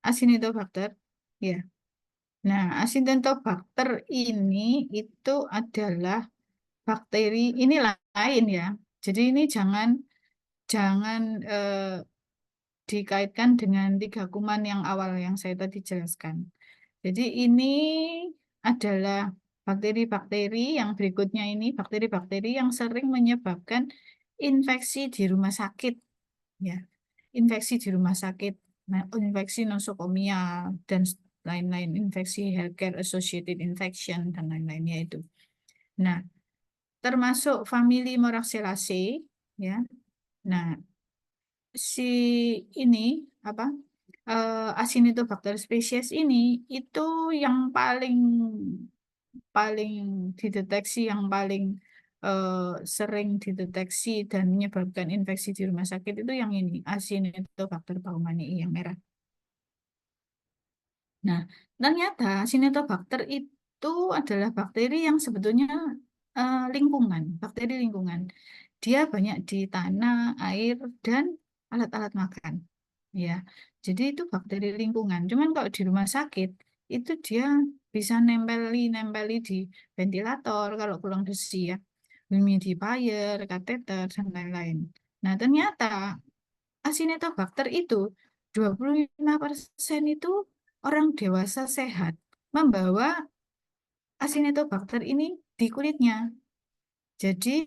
Acinetobacter. Ya. Nah, Acinetobacter ini itu adalah bakteri ini lain ya. Jadi ini jangan jangan dikaitkan dengan 3 kuman yang awal yang saya tadi jelaskan. Jadi ini adalah bakteri-bakteri yang berikutnya ini bakteri-bakteri yang sering menyebabkan infeksi di rumah sakit ya. Infeksi di rumah sakit, nah, infeksi nosokomia dan lain-lain, infeksi healthcare associated infection dan lain-lainnya itu. Nah, termasuk famili Moraxellaceae ya. Nah, si ini apa? Acinetobacter spesies ini itu yang paling paling dideteksi, yang paling eh, sering dideteksi dan menyebabkan infeksi di rumah sakit itu yang ini, Acinetobacter baumannii yang merah. Nah, ternyata Acinetobacter itu adalah bakteri yang sebetulnya lingkungan, bakteri lingkungan. Dia banyak di tanah, air, dan alat-alat makan. Ya, jadi itu bakteri lingkungan. Cuman kalau di rumah sakit itu dia bisa nempeli di ventilator kalau kurang bersih ya, humidifier, kateter dan lain-lain. Nah, ternyata Acinetobacter itu 25% itu orang dewasa sehat membawa Acinetobacter ini di kulitnya. Jadi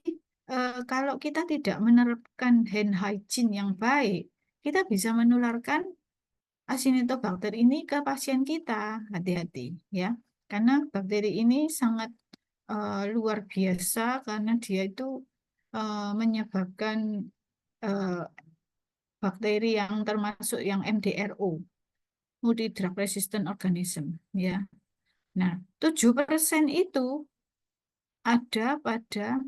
kalau kita tidak menerapkan hand hygiene yang baik, kita bisa menularkan Acinetobacter ini ke pasien kita. Hati-hati ya. Karena bakteri ini sangat luar biasa karena dia itu menyebabkan eh, bakteri yang termasuk yang MDRO, multi drug resistant organism ya. Nah, 7% itu ada pada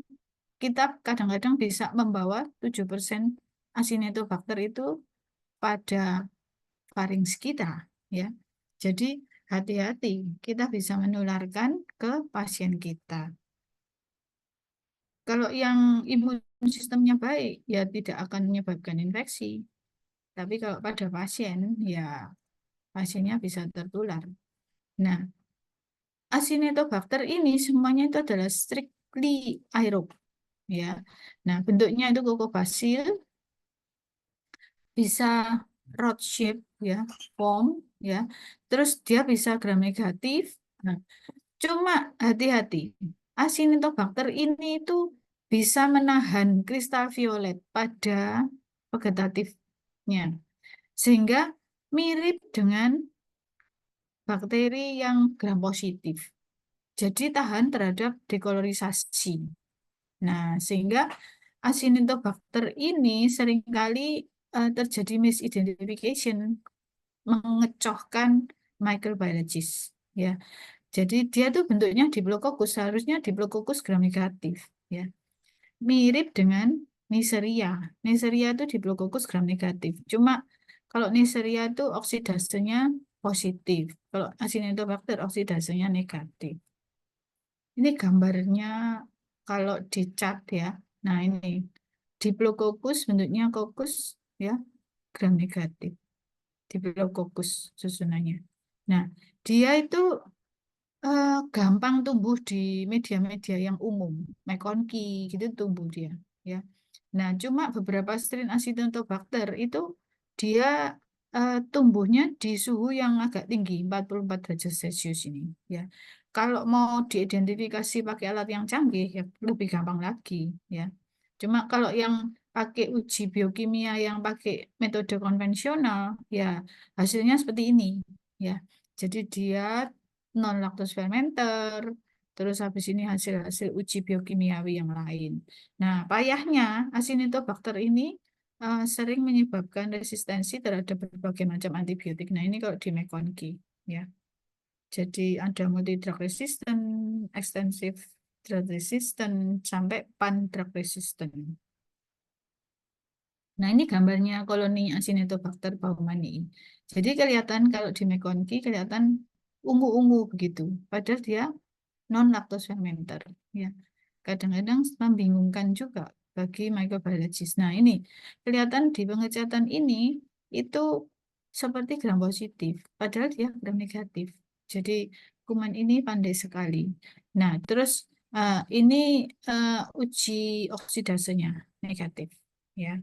kita kadang-kadang bisa membawa 7% Acinetobacter itu pada farinks kita ya. Jadi hati-hati, kita bisa menularkan ke pasien kita. Kalau yang imun sistemnya baik, ya tidak akan menyebabkan infeksi. Tapi kalau pada pasien, ya pasiennya bisa tertular. Nah, Acinetobacter ini semuanya itu adalah strictly aerob, ya. Nah, bentuknya itu kokobasil, bisa rod shape, ya, form, ya. Terus dia bisa gram negatif. Nah, cuma hati-hati, Acinetobacter ini itu bisa menahan kristal violet pada vegetatifnya, sehingga mirip dengan bakteri yang gram positif. Jadi tahan terhadap dekolorisasi. Nah, sehingga Acinetobacter ini seringkali terjadi misidentification, mengecohkan microbiologist. Ya, jadi dia tuh bentuknya Diplococcus, harusnya Diplococcus gram negatif. Ya, mirip dengan Neisseria. Neisseria itu Diplococcus gram negatif. Cuma kalau Neisseria itu oksidasenya positif. Kalau Acinetobacter oksidasenya negatif. Ini gambarnya kalau di cat ya. Nah ini Diplococcus bentuknya kokus ya, gram negatif. Diplococcus susunannya. Nah dia itu gampang tumbuh di media-media yang umum, McConkey gitu tumbuh dia ya. Nah cuma beberapa strain Acinetobacter itu dia tumbuhnya di suhu yang agak tinggi 44 derajat Celcius ini ya. Kalau mau diidentifikasi pakai alat yang canggih ya lebih gampang lagi ya. Cuma kalau yang pakai uji biokimia yang pakai metode konvensional ya hasilnya seperti ini ya. Jadi dia non laktos fermenter, terus habis ini hasil-hasil uji biokimiawi yang lain. Nah, payahnya Acinetobacter ini sering menyebabkan resistensi terhadap berbagai macam antibiotik. Nah, ini kalau di McConkey ya. Jadi ada multi drug resistant, extensive drug resistant, sampai pan drug resistant. Nah, ini gambarnya koloni Acinetobacter baumannii. Jadi kelihatan kalau di McConkey kelihatan ungu-ungu begitu. Padahal dia non laktos fermenter ya. Kadang-kadang membingungkan juga bagi microbiologist. Nah, ini kelihatan di pengecatan ini itu seperti gram positif, padahal dia gram negatif. Jadi kuman ini pandai sekali. Nah, terus ini uji oksidasenya negatif, ya.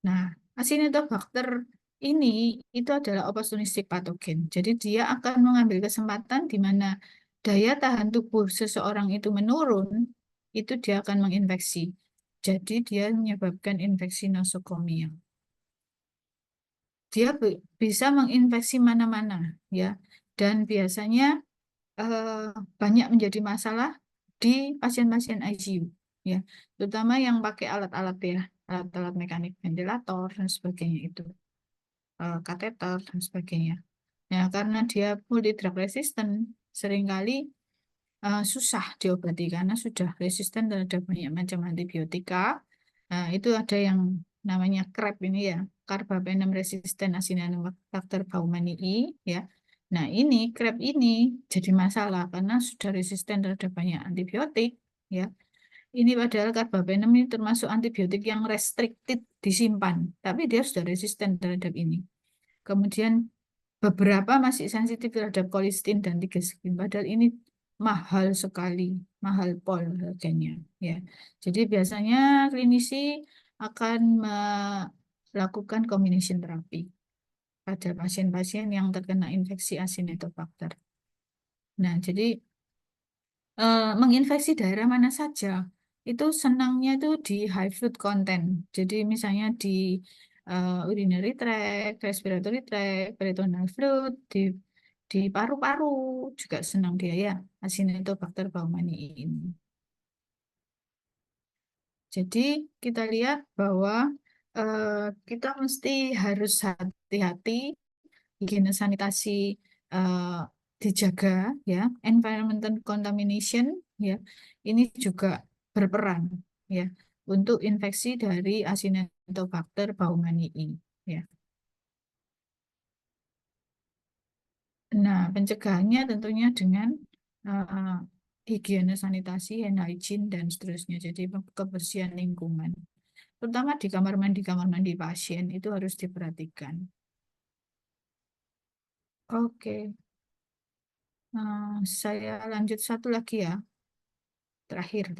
Nah, Acinetobacter ini itu adalah opportunistic patogen. Jadi dia akan mengambil kesempatan di mana daya tahan tubuh seseorang itu menurun, itu dia akan menginfeksi. Jadi dia menyebabkan infeksi nosokomia. Dia bisa menginfeksi mana-mana, ya. Dan biasanya eh, banyak menjadi masalah di pasien-pasien ICU, ya, terutama yang pakai alat-alat, ya, alat-alat mekanik ventilator dan sebagainya itu, kateter dan sebagainya. Ya, karena dia multi drug resistant, seringkali susah diobati karena sudah resisten terhadap banyak macam antibiotika. Nah, itu ada yang namanya CRAB ini, ya, carbapenem resistant Acinetobacter baumannii, ya. Nah, ini CRAB ini jadi masalah karena sudah resisten terhadap banyak antibiotik, ya. Ini padahal carbapenem ini termasuk antibiotik yang restricted disimpan, tapi dia sudah resisten terhadap ini. Kemudian beberapa masih sensitif terhadap kolistin dan tigesin. Padahal ini mahal sekali, mahal pol harganya. Ya, jadi biasanya klinisi akan melakukan combination terapi pada pasien-pasien yang terkena infeksi Acinetobacter. Nah, jadi menginfeksi daerah mana saja itu senangnya itu di high fluid content. Jadi misalnya di urinary tract, respiratory tract, peritoneal fluid, di paru-paru juga senang dia, ya, Acinetobacter baumannii ini. Jadi kita lihat bahwa eh, kita mesti harus hati-hati, higiene sanitasi eh, dijaga, ya, environmental contamination, ya, ini juga berperan, ya, untuk infeksi dari Acinetobacter baumannii, ya. Nah, pencegahannya tentunya dengan eh, higiene sanitasi, hand hygiene dan seterusnya. Jadi kebersihan lingkungan, terutama di kamar mandi pasien itu harus diperhatikan. Oke, saya lanjut satu lagi, ya, terakhir.